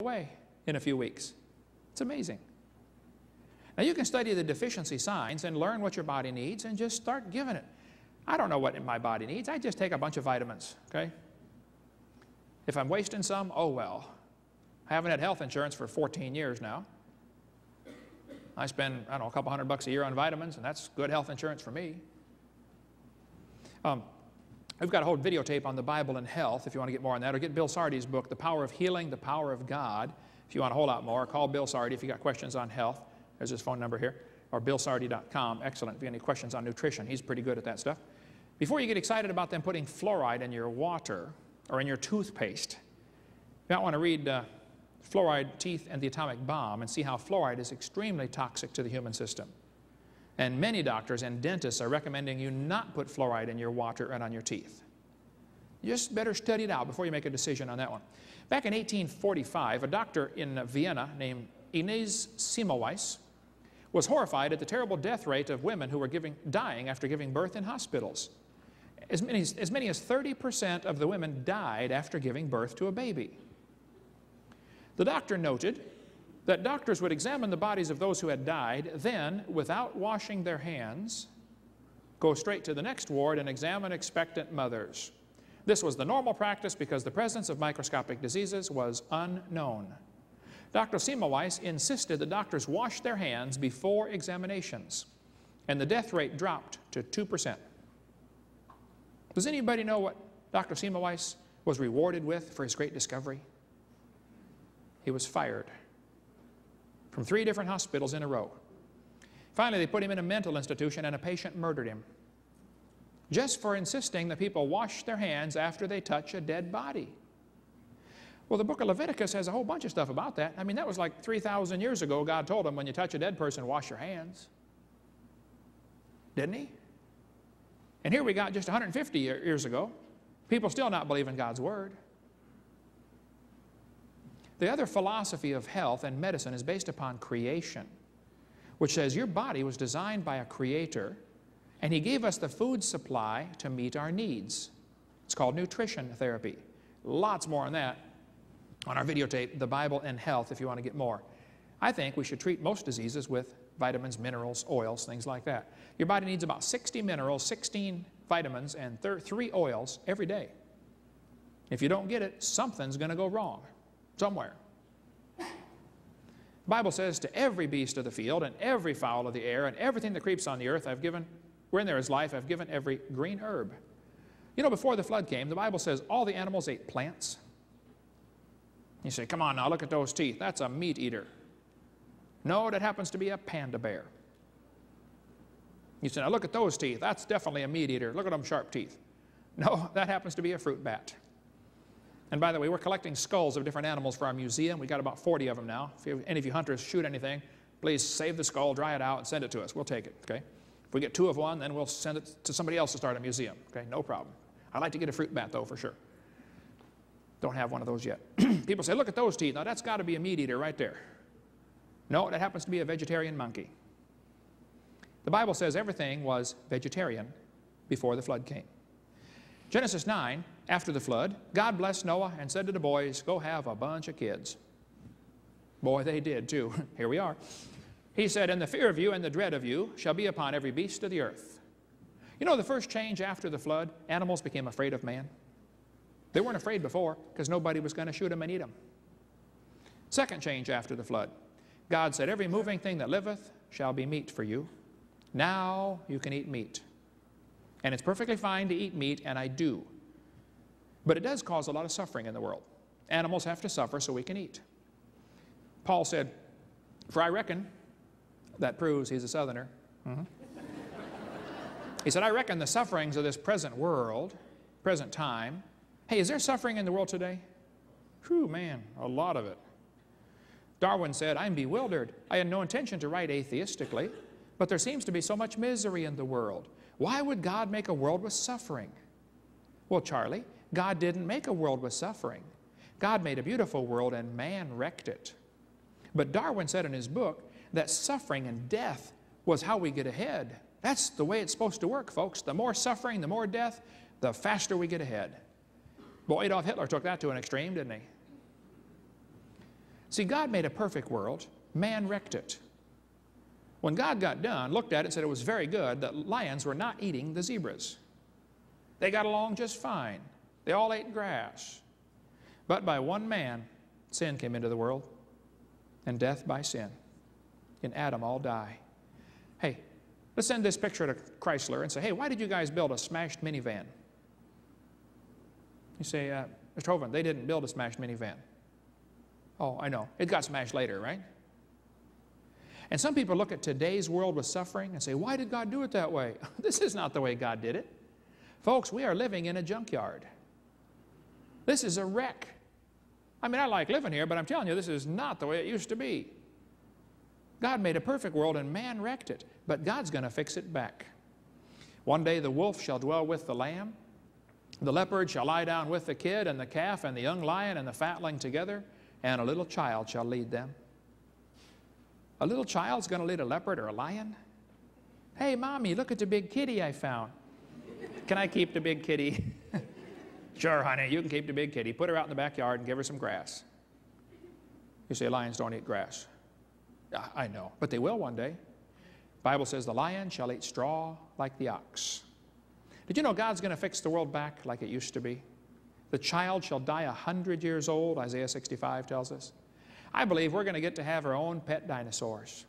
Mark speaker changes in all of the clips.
Speaker 1: away in a few weeks. It's amazing. Now you can study the deficiency signs and learn what your body needs and just start giving it. I don't know what my body needs. I just take a bunch of vitamins, okay? If I'm wasting some, oh well. I haven't had health insurance for 14 years now. I spend, I don't know, a couple $100 a year on vitamins, and that's good health insurance for me. We've got a whole videotape on the Bible and health if you want to get more on that, or get Bill Sardi's book, The Power of Healing, The Power of God. If you want a whole lot more, call Bill Sardi if you got questions on health. There's his phone number here, or billsardi.com. Excellent. If you have any questions on nutrition, he's pretty good at that stuff. Before you get excited about them putting fluoride in your water or in your toothpaste, you might want to read Fluoride, Teeth, and the Atomic Bomb and see how fluoride is extremely toxic to the human system. And many doctors and dentists are recommending you not put fluoride in your water and on your teeth. You just better study it out before you make a decision on that one. Back in 1845, a doctor in Vienna named Ines Semmelweis was horrified at the terrible death rate of women who were dying after giving birth in hospitals. As many as 30% of the women died after giving birth to a baby. The doctor noted that doctors would examine the bodies of those who had died, then, without washing their hands, go straight to the next ward and examine expectant mothers. This was the normal practice because the presence of microscopic diseases was unknown. Dr. Semmelweis insisted that doctors wash their hands before examinations, and the death rate dropped to 2%. Does anybody know what Dr. Semmelweis was rewarded with for his great discovery? He was fired from 3 different hospitals in a row. Finally, they put him in a mental institution, and a patient murdered him just for insisting that people wash their hands after they touch a dead body. Well, the book of Leviticus has a whole bunch of stuff about that. I mean, that was like 3,000 years ago. God told them, when you touch a dead person, wash your hands. Didn't he? And here we got just 150 years ago, people still not believing God's word. The other philosophy of health and medicine is based upon creation, which says your body was designed by a creator, and he gave us the food supply to meet our needs. It's called nutrition therapy. Lots more on that on our videotape, The Bible and Health, if you want to get more. I think we should treat most diseases with vitamins, minerals, oils, things like that. Your body needs about 60 minerals, 16 vitamins, and 3 oils every day. If you don't get it, something's going to go wrong somewhere. The Bible says, to every beast of the field and every fowl of the air and everything that creeps on the earth I've given, wherein there is life, I've given every green herb. You know, before the flood came, the Bible says all the animals ate plants. You say, come on now, look at those teeth. That's a meat eater. No, that happens to be a panda bear. You say, now look at those teeth. That's definitely a meat eater. Look at them sharp teeth. No, that happens to be a fruit bat. And by the way, we're collecting skulls of different animals for our museum. We've got about 40 of them now. If any of you hunters shoot anything, please save the skull, dry it out, and send it to us. We'll take it, okay? If we get 2 of one, then we'll send it to somebody else to start a museum, okay? No problem. I'd like to get a fruit bat, though, for sure. Don't have one of those yet. People say, look at those teeth. Now, that's got to be a meat eater right there. No, that happens to be a vegetarian monkey. The Bible says everything was vegetarian before the flood came. Genesis 9, after the flood, God blessed Noah and said to the boys, go have a bunch of kids. Boy, they did too. Here we are. He said, and the fear of you and the dread of you shall be upon every beast of the earth. You know, the first change after the flood, animals became afraid of man. They weren't afraid before because nobody was going to shoot them and eat them. Second change after the flood, God said, every moving thing that liveth shall be meat for you. Now you can eat meat. And it's perfectly fine to eat meat, and I do. But it does cause a lot of suffering in the world. Animals have to suffer so we can eat. Paul said, for I reckon, that proves he's a southerner. He said, I reckon the sufferings of this present world, present time. Hey, is there suffering in the world today? Whew, man, a lot of it. Darwin said, I'm bewildered. I had no intention to write atheistically, but there seems to be so much misery in the world. Why would God make a world with suffering? Well, Charlie, God didn't make a world with suffering. God made a beautiful world and man wrecked it. But Darwin said in his book that suffering and death was how we get ahead. That's the way it's supposed to work, folks. The more suffering, the more death, the faster we get ahead. Boy, Adolf Hitler took that to an extreme, didn't he? See, God made a perfect world. Man wrecked it. When God got done, looked at it and said it was very good, that lions were not eating the zebras. They got along just fine. They all ate grass. But by one man, sin came into the world, and death by sin. In Adam all die. Hey, let's send this picture to Chrysler and say, hey, why did you guys build a smashed minivan? You say, Mr. Hovind, they didn't build a smashed minivan. Oh, I know. It got smashed later, right? And some people look at today's world with suffering and say, why did God do it that way? This is not the way God did it. Folks, we are living in a junkyard. This is a wreck. I mean, I like living here, but I'm telling you, this is not the way it used to be. God made a perfect world and man wrecked it, but God's going to fix it back. One day the wolf shall dwell with the lamb. The leopard shall lie down with the kid and the calf and the young lion and the fatling together, and a little child shall lead them. A little child's going to lead a leopard or a lion? Hey, Mommy, look at the big kitty I found. Can I keep the big kitty? Sure, honey, you can keep the big kitty. Put her out in the backyard and give her some grass. You say lions don't eat grass. I know, but they will one day. The Bible says the lion shall eat straw like the ox. Did you know God's going to fix the world back like it used to be? The child shall die 100 years old, Isaiah 65 tells us. I believe we're going to get to have our own pet dinosaurs.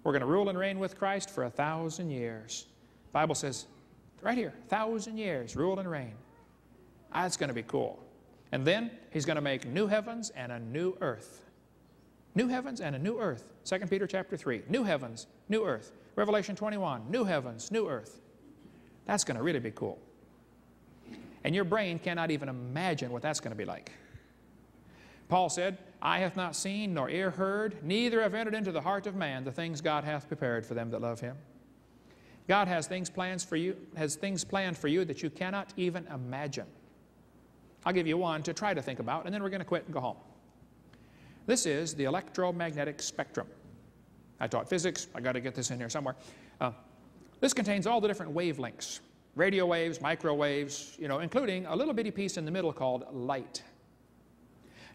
Speaker 1: We're going to rule and reign with Christ for 1,000 years. The Bible says, right here, 1,000 years, rule and reign. That's going to be cool. And then He's going to make new heavens and a new earth. New heavens and a new earth. 2 Peter chapter 3, new heavens, new earth. Revelation 21, new heavens, new earth. That's going to really be cool. And your brain cannot even imagine what that's going to be like. Paul said, eye hath not seen, nor ear heard, neither have entered into the heart of man the things God hath prepared for them that love Him. God has things planned for you that you cannot even imagine. I'll give you one to try to think about, and then we're going to quit and go home. This is the electromagnetic spectrum. I taught physics. I got to get this in here somewhere. This contains all the different wavelengths, radio waves, microwaves, including a little bitty piece in the middle called light.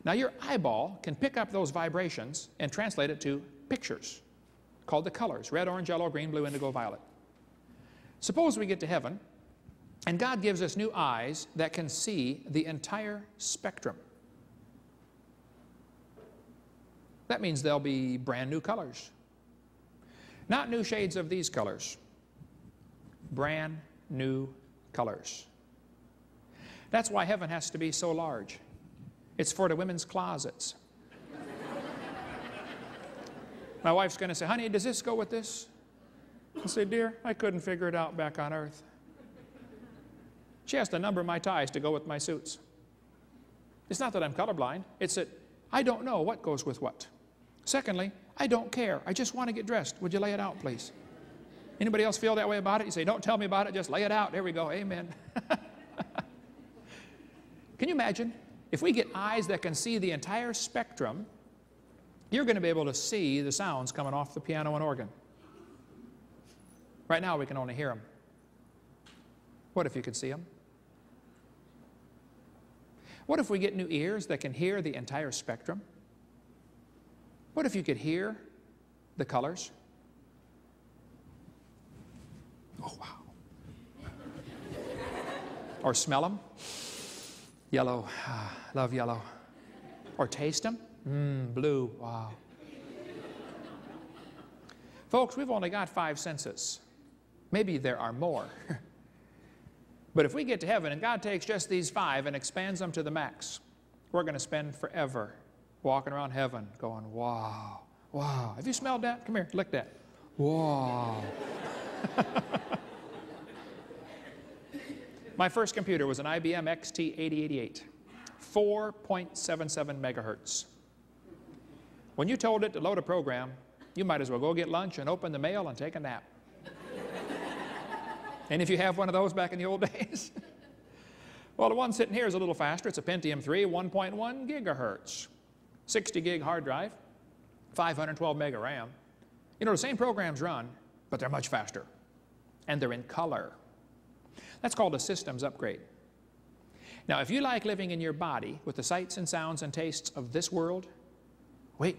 Speaker 1: Now your eyeball can pick up those vibrations and translate it to pictures called the colors, red, orange, yellow, green, blue, indigo, violet. Suppose we get to heaven and God gives us new eyes that can see the entire spectrum. That means there'll be brand new colors. Not new shades of these colors. Brand new colors. That's why heaven has to be so large. It's for the women's closets. My wife's going to say, honey, does this go with this? I say, dear, I couldn't figure it out back on earth. She has to number my ties to go with my suits. It's not that I'm colorblind. It's that I don't know what goes with what. Secondly, I don't care. I just want to get dressed. Would you lay it out, please? Anybody else feel that way about it? You say, don't tell me about it. Just lay it out. There we go. Amen. Can you imagine? If we get eyes that can see the entire spectrum, you're going to be able to see the sounds coming off the piano and organ. Right now we can only hear them. What if you could see them? What if we get new ears that can hear the entire spectrum? What if you could hear the colors? Oh, wow. Or smell them? Yellow, love yellow. Or taste them? Blue, wow. Folks, we've only got 5 senses. Maybe there are more. But if we get to heaven and God takes just these 5 and expands them to the max, we're going to spend forever walking around heaven going, wow, wow. Have you smelled that? Come here, lick that. Wow. My first computer was an IBM XT8088, 4.77 megahertz. When you told it to load a program, you might as well go get lunch and open the mail and take a nap. And if you have one of those back in the old days? Well, the one sitting here is a little faster. It's a Pentium 3, 1.1 gigahertz, 60 gig hard drive, 512 mega RAM. You know, the same programs run, but they're much faster. And they're in color. That's called a systems upgrade. Now, if you like living in your body with the sights and sounds and tastes of this world, wait